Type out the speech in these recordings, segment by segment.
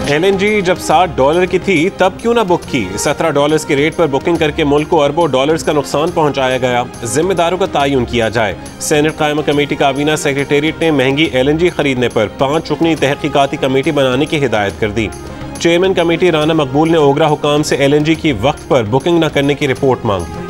LNG जब $60 की थी तब क्यों ना बुक की। $17 के रेट पर बुकिंग करके मुल्क को अरबों डॉलर्स का नुकसान पहुंचाया गया। जिम्मेदारों का तायुन किया जाए। सेनेट कायमा कमेटी काबीना सेक्रेटेरिएट ने महंगी LNG खरीदने पर 5 रुकनी तहकीकाती कमेटी बनाने की हिदायत कर दी। चेयरमैन कमेटी राना मकबूल ने ओगरा हुकाम से LNG की वक्त पर बुकिंग न करने की रिपोर्ट मांगी।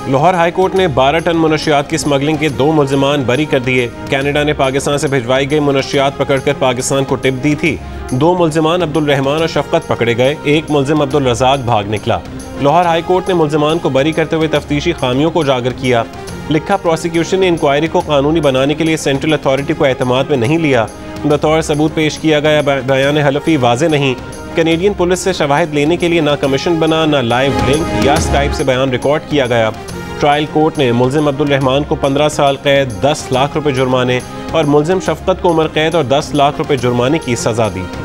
लाहौर हाई कोर्ट ने 12 टन मुनशियात की स्मगलिंग के 2 मुल्जिमान बरी कर दिए। कनाडा ने पाकिस्तान से भिजवाई गई मुनशियात पकड़कर पाकिस्तान को टिप दी थी। 2 मुल्जिमान अब्दुल रहमान और शफकत पकड़े गए। एक मुल्जिम अब्दुल रज़ाक भाग निकला। लाहौर हाई कोर्ट ने मुल्जिमान को बरी करते हुए तफ्तीशी खामियों को उजागर किया। लिखा, प्रोसिक्यूशन ने इंक्वायरी को कानूनी बनाने के लिए सेंट्रल अथॉरिटी को एतमाद में नहीं लिया। बतौर सबूत पेश किया गया बयान हलफी वाजे नहीं। कैनेडियन पुलिस से शवाहिद लेने के लिए ना कमीशन बना, ना लाइव लिंक या स्काइप से बयान रिकॉर्ड किया गया। ट्रायल कोर्ट ने मुल्जिम अब्दुल रहमान को 15 साल कैद, 10 लाख रुपए जुर्माने और मुल्जिम शफकत को उम्र कैद और 10 लाख रुपए जुर्माने की सजा दी थी।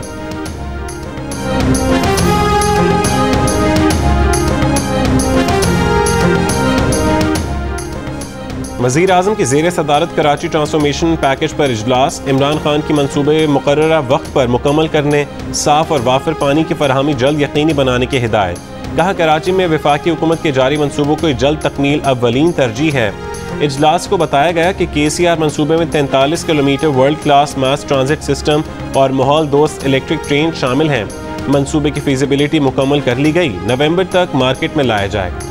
वज़ीर आज़म की ज़ेर सदारत कराची ट्रांसफॉर्मेशन पैकेज पर इजलास। इमरान खान की मंसूबे मुकर्ररा वक्त पर मुकम्मल करने, साफ और वाफिर पानी की फरहमी जल्द यकीनी बनाने की हिदायत। कहा, कराची में वफाकी हुकूमत के जारी मंसूबों की जल्द तकमील अव्वलीन तरजीह है। इजलास को बताया गया कि KCR मंसूबे में 43 किलोमीटर वर्ल्ड क्लास मास ट्रांजिट सिस्टम और माहौल दोस्त इलेक्ट्रिक ट्रेन शामिल हैं। मंसूबे की फीजिबिलिटी मुकम्मल कर ली गई। नवंबर तक मार्केट में लाया जाएगा।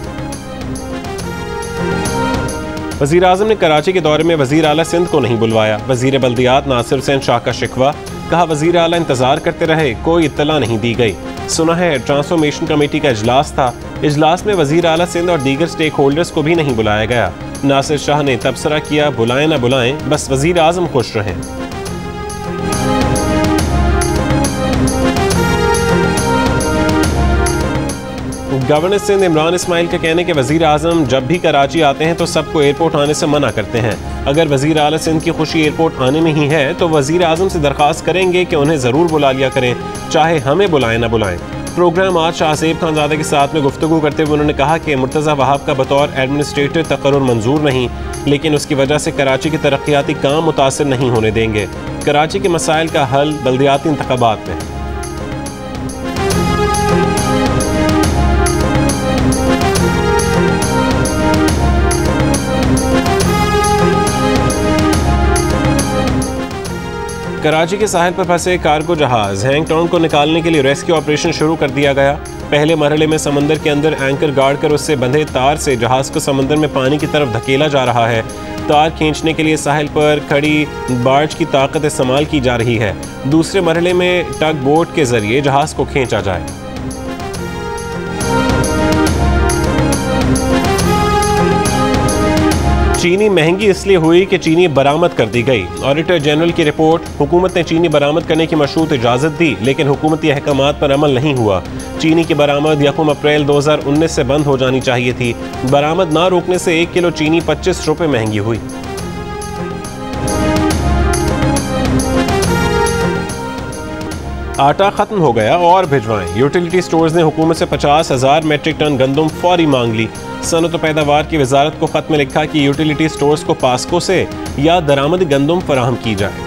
वज़ीर आज़म ने कराची के दौरे में वज़ीर आला सिंध को नहीं बुलवाया। वज़ीर बल्दियात नासिर हुसैन शाह का शिकवा। कहा, वज़ीर आला इंतजार करते रहे, कोई इत्तला नहीं दी गई। सुना है ट्रांसफॉर्मेशन कमेटी का इजलास था। इजलास में वज़ीर आला सिंध और दीगर स्टेक होल्डर्स को भी नहीं बुलाया गया। नासिर शाह ने तबसरा किया, बुलाएं ना बुलाएं, बस वज़ीर आज़म खुश रहें। गवर्नर सिंध इमरान इस्माइल का कहने के वज़ीर आज़म जब भी कराची आते हैं तो सबको एयरपोर्ट आने से मना करते हैं। अगर वज़ीर आला सिंध की खुशी एयरपोर्ट आने में ही है तो वज़ीर आज़म से दरख्वास्त करेंगे कि उन्हें ज़रूर बुला लिया करें, चाहे हमें बुलाएं ना बुलाएं। प्रोग्राम आज शाहज़ेब खानज़ादा के साथ में गुफ्तगू करते हुए उन्होंने कहा कि मुर्तज़ा वहाब का बतौर एडमिनिस्ट्रेटर तकर्रुर मंजूर नहीं, लेकिन उसकी वजह से कराची के तरक्याती काम मुतासिर नहीं होने देंगे। कराची के मसाइल का हल बल्दियाती इंतखाबात में है। कराची के साहिल पर फंसे कार्गो जहाज हैंगटोंग को निकालने के लिए रेस्क्यू ऑपरेशन शुरू कर दिया गया। पहले मरहले में समंदर के अंदर एंकर गाड़ कर उससे बंधे तार से जहाज को समंदर में पानी की तरफ धकेला जा रहा है। तार खींचने के लिए साहिल पर खड़ी बार्ज की ताकत इस्तेमाल की जा रही है। दूसरे मरहले में टग बोट के जरिए जहाज को खींचा जाए। चीनी महंगी इसलिए हुई कि चीनी बरामद कर दी गई। ऑडिटर जनरल की रिपोर्ट, हुकूमत ने चीनी बरामद करने की मशरूत इजाज़त दी, लेकिन हुकूमती अहकामात पर अमल नहीं हुआ। चीनी की बरामद 1 अप्रैल 2019 से बंद हो जानी चाहिए थी। बरामद ना रोकने से 1 किलो चीनी 25 रुपये महंगी हुई। आटा खत्म हो गया और भिजवाएं। यूटिलिटी स्टोर्स ने हुकूमत से 50,000 मेट्रिक टन गंदम फौरी मांग ली। सनत व पैदावार की वजारत को खत में लिखा कि यूटिलिटी स्टोर्स को पास्को से या दरामद गंदम फराहम की जाए।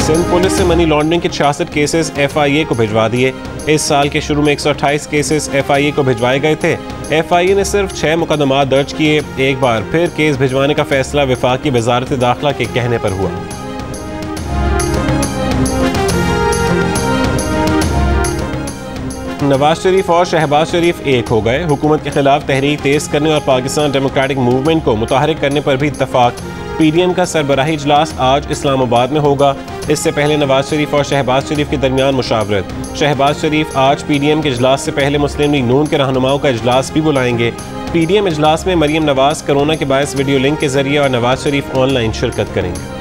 सिंध पुलिस से मनी लॉन्ड्रिंग के 66 केसेस FIA को भिजवा दिए। इस साल के शुरू में 128 केसेस FIA को भिजवाए गए थे। FIA ने सिर्फ 6 मुकदमा दर्ज किए। एक बार फिर केस भिजवाने का फैसला वफाकी वजारत दाखिला के कहने पर हुआ। नवाज शरीफ और शहबाज शरीफ एक हो गए। हुकूमत के खिलाफ तहरीक तेज करने और पाकिस्तान डेमोक्रेटिक मूवमेंट को मुतहरिक करने पर भी इत्तफाक। PDM का सरबराही इजलास आज इस्लामाबाद में होगा। इससे पहले नवाज शरीफ और शहबाज शरीफ के दरमियान मुशावरत। शहबाज शरीफ आज PDM के इजलास से पहले मुस्लिम लीग नून के रहनुमाओं का इजलास भी बुलाएंगे। PDM इजलास में मरियम नवाज कोरोना के बायस वीडियो लिंक के जरिए और नवाज शरीफ ऑनलाइन शिरकत करेंगे।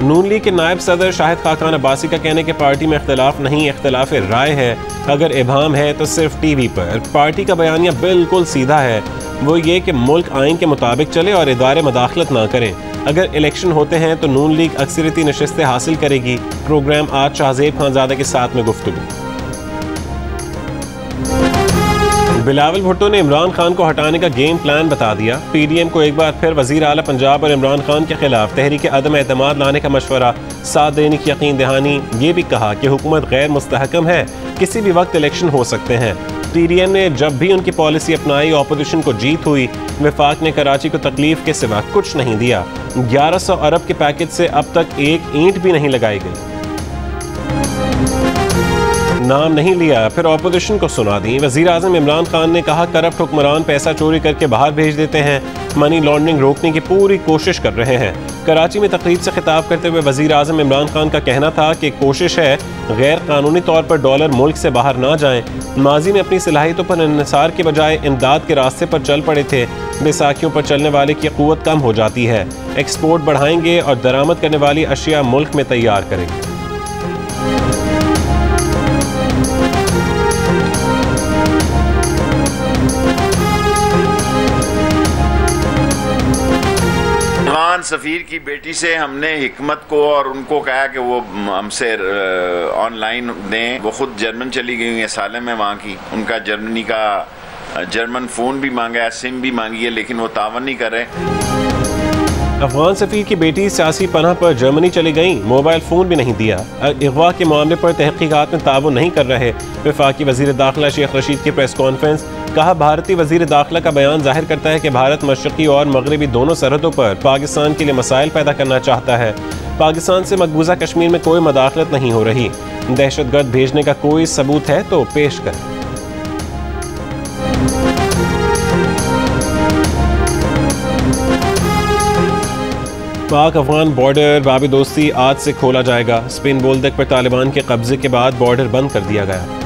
नून लीग के नायब सदर शाहिद खाकान अब्बासी का कहने के पार्टी में इख्तलाफ नहीं, इख्तलाफ राय है। अगर इबाहम है तो सिर्फ TV पर। पार्टी का बयानिया बिल्कुल सीधा है। वो ये कि मुल्क आइन के मुताबिक चले और इदारे मदाखलत ना करें। अगर इलेक्शन होते हैं तो नून लीग अक्सरियती नशिस्तें हासिल करेगी। प्रोग्राम आज शाहजेब खानजादा के साथ में गुफ्तगू। बिलावल भुट्टो ने इमरान खान को हटाने का गेम प्लान बता दिया। पीडीएम को एक बार फिर वजीर आला पंजाब और इमरान खान के खिलाफ तहरीक अदम एतमाद लाने का मशवरा, साथ देने की यकीन दहानी। ये भी कहा कि हुकूमत गैर मुस्तहकम है, किसी भी वक्त इलेक्शन हो सकते हैं। पीडीएम ने जब भी उनकी पॉलिसी अपनाई ऑपोजिशन को जीत हुई। वफाक ने कराची को तकलीफ के सिवा कुछ नहीं दिया। 1100 अरब के पैकेज से अब तक एक ईंट भी नहीं लगाई गई। नाम नहीं लिया फिर ऑपोजिशन को सुना दी। वजीर आज़म इमरान खान ने कहा करप्ट हुक्मरान पैसा चोरी करके बाहर भेज देते हैं, मनी लॉन्ड्रिंग रोकने की पूरी कोशिश कर रहे हैं। कराची में तकरीब से खिताब करते हुए वजीर आज़म इमरान खान का कहना था कि कोशिश है गैर कानूनी तौर पर डॉलर मुल्क से बाहर ना जाएं। माजी में अपनी सलाहियतों पर इन्हिसार के बजाय इमदाद के रास्ते पर चल पड़े थे। बैसाखियों पर चलने वाले की क़ुव्वत कम हो जाती है। एक्सपोर्ट बढ़ाएंगे और दरामद करने वाली अशिया मुल्क में तैयार करेंगे। सफ़ीर की बेटी से हमने हिकमत को और उनको कहा कि वो हमसे ऑनलाइन दें। वो खुद जर्मन चली गई हैं, सालम है वहाँ की। उनका जर्मनी का जर्मन फ़ोन भी मांगा है, सिम भी मांगी है, लेकिन वो तावन नहीं कर रहे। अफगान सफ़ीर की बेटी सियासी पनाह पर जर्मनी चली गई, मोबाइल फ़ोन भी नहीं दिया। अगवा के मामले पर तहकीकात में ताउन नहीं कर रहे। वफाकी वज़ीर दाखिला शेख रशीद की प्रेस कॉन्फ्रेंस। कहा भारतीय वज़ीर दाखिला का बयान जाहिर करता है कि भारत मशरक़ी और मगरबी दोनों सरहदों पर पाकिस्तान के लिए मसाइल पैदा करना चाहता है। पाकिस्तान से मकबूजा कश्मीर में कोई मदाखलत नहीं हो रही। दहशतगर्द भेजने का कोई सबूत है तो पेश करें। पाक अफगान बॉर्डर बाबी दोस्ती आज से खोला जाएगा। स्पिन बोल्दक पर तालिबान के कब्जे के बाद बॉर्डर बंद कर दिया गया।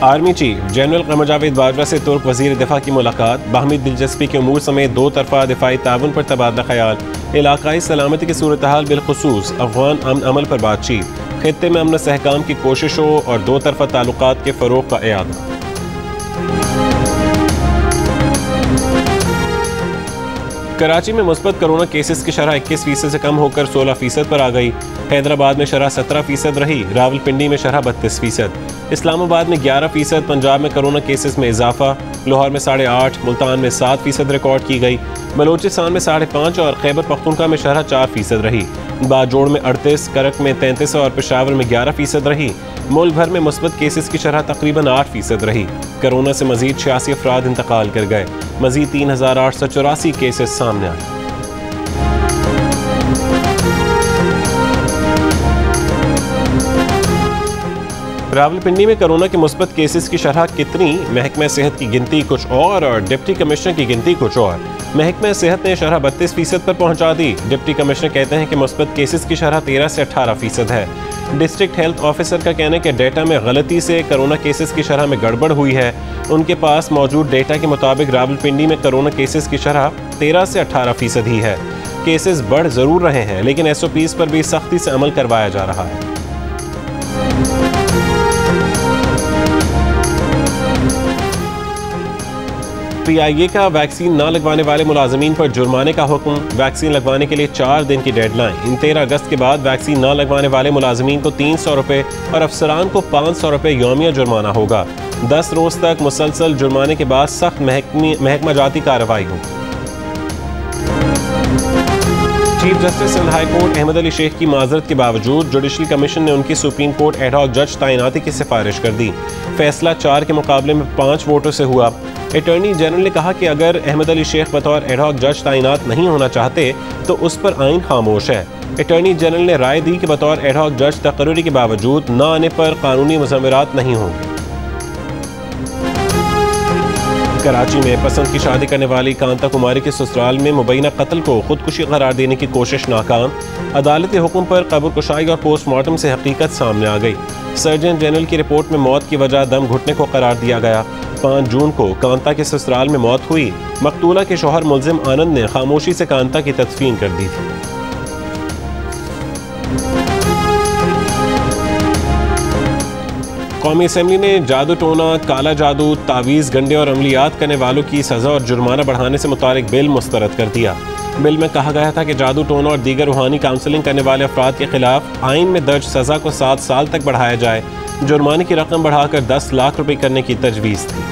आर्मी चीफ जनरल क़मर जावेद बाजवा से तुर्क वज़ीर दिफा की मुलाकात। बाहमी दिलचस्पी के उमूर समेत दो तरफा दिफाई ताउन पर तबादला ख्याल। इलाकाई सलामती की सूरत हाल बिलखुसूस अफगान अमन अमल पर बातचीत। खित्ते में अमन सहकाम की कोशिशों और दो तरफा ताल्लुकात के फ़रोग़ का इयादा। कराची में मुस्बत कोरोना केसेस की शरह 21% से कम होकर 16% पर आ गई। हैदराबाद में शरह 17% रही। रावलपिंडी में शरह 32%। इस्लामाबाद में 11%। पंजाब में कोरोना केसेस में इजाफा। लाहौर में 8.5%। मुल्तान में 7% रिकॉर्ड की गई। बलोचिस्तान में 5.5% और खैबर पख्तूनख्वा में शरह 4% रही। बाजोड़ में 38%, करक में 33% और पेशावर में 11% रही। मुल्क भर में मुस्बत केसेस की शरह तकरीबन 8% रही। कोरोना से मजीद 86 अफराद इंतकाल कर गए। मजीद 3884 केसेस सामने आए। रावलपिंडी में कोरोना के मुस्बत केसेस की शरह कितनी, महकमा सेहत की गिनती कुछ और डिप्टी कमिश्नर की गिनती कुछ और। महकमा सेहत ने शरह 32% पर पहुंचा दी। डिप्टी कमिश्नर कहते हैं कि मुस्बत केसेस की शरह 13 से 18% है। डिस्ट्रिक्ट हेल्थ ऑफिसर का कहना है कि डेटा में गलती से कोरोना केसेस की शरह में गड़बड़ हुई है। उनके पास मौजूद डेटा के मुताबिक रावलपिंडी में कोरोना केसेस की शरह 13 से 18% ही है। केसेस बढ़ ज़रूर रहे हैं लेकिन SOPs पर भी सख्ती से अमल करवाया जा रहा है। PIA का वैक्सीन न लगवाने वाले मुलाजमीन पर जुर्माने का हुक्म। वैक्सीन लगवाने के लिए 4 दिन की डेडलाइन। 13 अगस्त के बाद वैक्सीन न लगवाने वाले मुलाजमीन को 300 रुपये और अफसरान को 500 रुपये यौमिया जुर्माना होगा। 10 रोज तक मुसलसल जुर्माने के बाद सख्त महकमा जाती कार्रवाई होगी। Chief justice and high court Ahmed Ali Sheikh की माजरत के बावजूद जुडिशल कमीशन ने उनकी सुप्रीम कोर्ट एडहॉक जज तैनाती की सिफारिश कर दी। फैसला 4 के मुकाबले में 5 वोटों से हुआ। अटॉर्नी जनरल ने कहा कि अगर अहमद अली शेख बतौर एडहॉक जज तैनात नहीं होना चाहते तो उस पर आइन खामोश है। अटॉर्नी जनरल ने राय दी कि बतौर एडहॉक जज तकर्री के बावजूद न आने पर कानूनी मुज़म्मरात नहीं होंगे। कराची में पसंद की शादी करने वाली कांता कुमारी के ससुराल में मुबैना कत्ल को खुदकुशी करार देने की कोशिश नाकाम। अदालती हुक्म पर कब्र कुशाई और पोस्टमार्टम से हकीकत सामने आ गई। सर्जन जनरल की रिपोर्ट में मौत की वजह दम घुटने को करार दिया गया। 5 जून को कांता के ससुराल में मौत हुई। मकतूला के शौहर मुल्जिम आनंद ने खामोशी से कांता की तदफीन कर दी थी। कौमी असम्बली ने जादू टोना, काला जादू, तावीज़, गंडे और अमलियात करने वालों की सज़ा और जुर्माना बढ़ाने से मुतालिक बिल मुस्तरद कर दिया। बिल में कहा गया था कि जादू टोना और दीगर रूहानी काउंसलिंग करने वाले अफराद के खिलाफ आइन में दर्ज सज़ा को 7 साल तक बढ़ाया जाए। जुर्माने की रकम बढ़ाकर 10 लाख रुपए करने की तजवीज़ थी।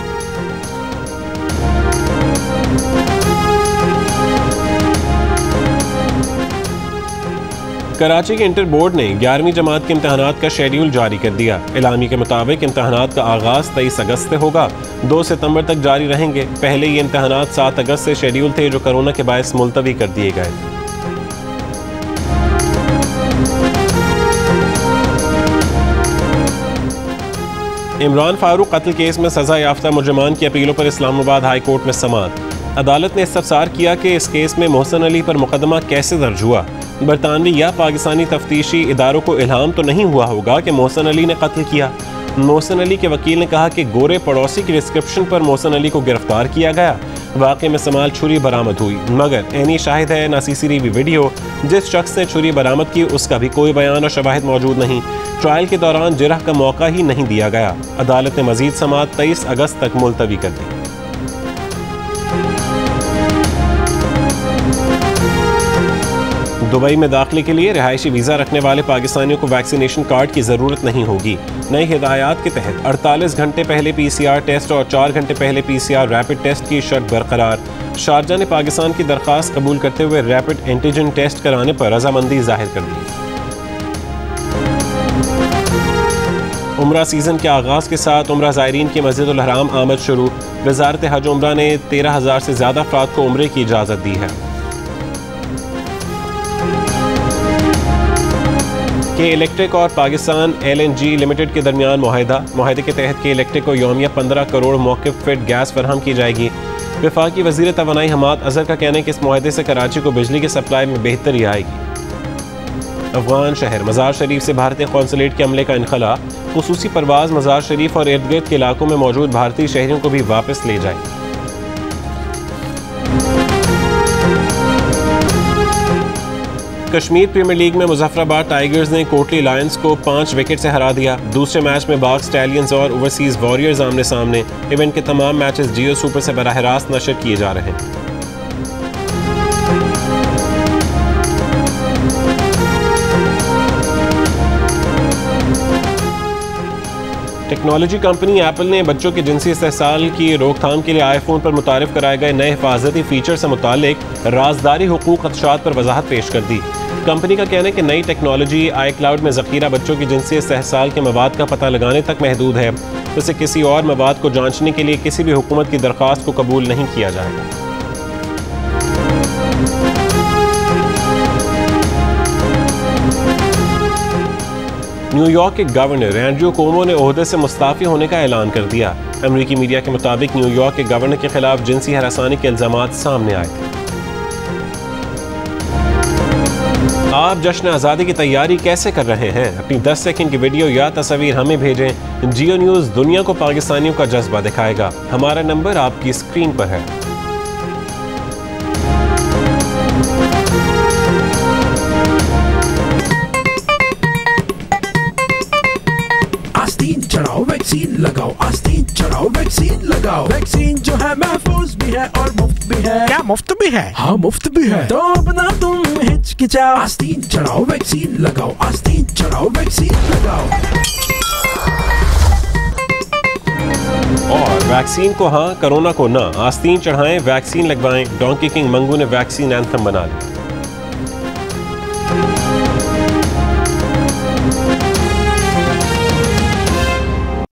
कराची के इंटर बोर्ड ने 11वीं जमात के इम्तहानात का शेड्यूल जारी कर दिया। एलामी के मुताबिक इम्तहानात का आगाज़ 23 अगस्त से होगा, 2 सितंबर तक जारी रहेंगे। पहले ये इम्तहानात 7 अगस्त से शेड्यूल थे, जो कोरोना के बायस मुलतवी कर दिए गए। इमरान फारूक कत्ल केस में सजा याफ्ता मुजरिमान की अपीलों पर इस्लामाबाद हाई कोर्ट में समाअत। अदालत ने इस्तफसार किया कि इस केस में मोहसिन अली पर मुकदमा कैसे दर्ज हुआ। बरतानवी या पाकिस्तानी तफ्तीशी इदारों को इल्हाम तो नहीं हुआ होगा कि मोहसिन अली ने कत्ल किया। मोहसिन अली के वकील ने कहा कि गोरे पड़ोसी की डिस्क्रिप्शन पर मोहसिन अली को गिरफ्तार किया गया। वाक़े में इस्तेमाल छुरी बरामद हुई, मगर ऐनी शाहिद है ना CCTV वीडियो। जिस शख्स ने छुरी बरामद की उसका भी कोई बयान और शवाहिद मौजूद नहीं। ट्रायल के दौरान जिरह का मौका ही नहीं दिया गया। अदालत ने मजीद समाअत 23 अगस्त तक मुलतवी कर दी। दुबई में दाखिले के लिए रिहायशी वीज़ा रखने वाले पाकिस्तानियों को वैक्सीनेशन कार्ड की ज़रूरत नहीं होगी। नई हिदायत के तहत 48 घंटे पहले PCR टेस्ट और 4 घंटे पहले PCR रैपिड टेस्ट की शर्त बरकरार। शारजा ने पाकिस्तान की दरख्वास्त कबूल करते हुए रैपिड एंटीजन टेस्ट कराने पर रजामंदी जाहिर कर दी। उम्रा सीज़न के आगाज़ के साथ उम्रा ज़ायरीन की मस्जिदुल हराम आमद शुरू। वज़ारत हज उम्रा ने 13,000 से ज़्यादा अफराद को उम्रे की इजाज़त दी है। के इलेक्ट्रिक और पाकिस्तान LNG लिमिटेड के दरमियान मुआहदे के तहत के इलेक्ट्रिक को यौमिया 15 करोड़ मौक़िफ़ फिट गैस फराहम की जाएगी। वफाकी वज़ीर तवानाई हमाद अज़हर का कहना है कि इस मुआहदे से कराची को बिजली की सप्लाई में बेहतरी आएगी। अफगान शहर मज़ार शरीफ से भारतीय कौंसलेट के अमले का इनखला। खुसूसी परवाज़ मज़ार शरीफ और इर्द गिर्द के इलाकों में मौजूद भारतीय शहरियों को भी वापस ले जाए। कश्मीर प्रीमियर लीग में मुजफ्फराबाद टाइगर्स ने कोटली लायंस को 5 विकेट से हरा दिया। दूसरे मैच में बाग स्टैलियंस और ओवरसीज वॉरियर्स आमने सामने। इवेंट के तमाम मैचेस जियो सुपर से बराह रास्त नशर किए जा रहे हैं। टेक्नोलॉजी कंपनी एप्पल ने बच्चों के जिनसी इस्तेहसाल की रोकथाम के लिए आईफोन पर मुतारिफ कराए गए नए हिफाजती फीचर से मुतालिक राजदारी हुकूक खदशात पर वजाहत पेश कर दी। कंपनी का कहना है कि नई टेक्नोलॉजी आई क्लाउड में ज़ख़ीरा बच्चों की जिनसी इस्तेहसाल के मवाद का पता लगाने तक महदूद है। उसे किसी और मवाद को जांचने के लिए किसी भी हुकूमत की दरख्वास्त को कबूल नहीं किया जाएगा। न्यूयॉर्क के गवर्नर एंड्रयू कोमो ने ओहदे से मुस्ताफ़ी होने का ऐलान कर दिया। अमेरिकी मीडिया के मुताबिक न्यूयॉर्क के गवर्नर के खिलाफ जिनसी हरासानी के इल्ज़ामात सामने आए थे। आप जश्न आज़ादी की तैयारी कैसे कर रहे हैं? अपनी 10 सेकंड की वीडियो या तस्वीर हमें भेजें। जियो न्यूज़ दुनिया को पाकिस्तानियों का जज्बा दिखाएगा। हमारा नंबर आपकी स्क्रीन पर है। आस्तीन चढ़ाओ वैक्सीन लगाओ, आस्तीन चढ़ाओ वैक्सीन लगाओ। वैक्सीन जो है महफूज भी है और मुफ्त भी है। क्या मुफ्त भी है? हाँ मुफ्त भी है, तो अपना तुम हिचकिचाओ। आस्तीन चढ़ाओ वैक्सीन लगाओ, आस्तीन चढ़ाओ वैक्सीन लगाओ। और वैक्सीन को हाँ, कोरोना को ना। आस्तीन चढ़ाएं, वैक्सीन लगवाएं। डोंकी किंग मंगू ने वैक्सीन एंथम बना लिया।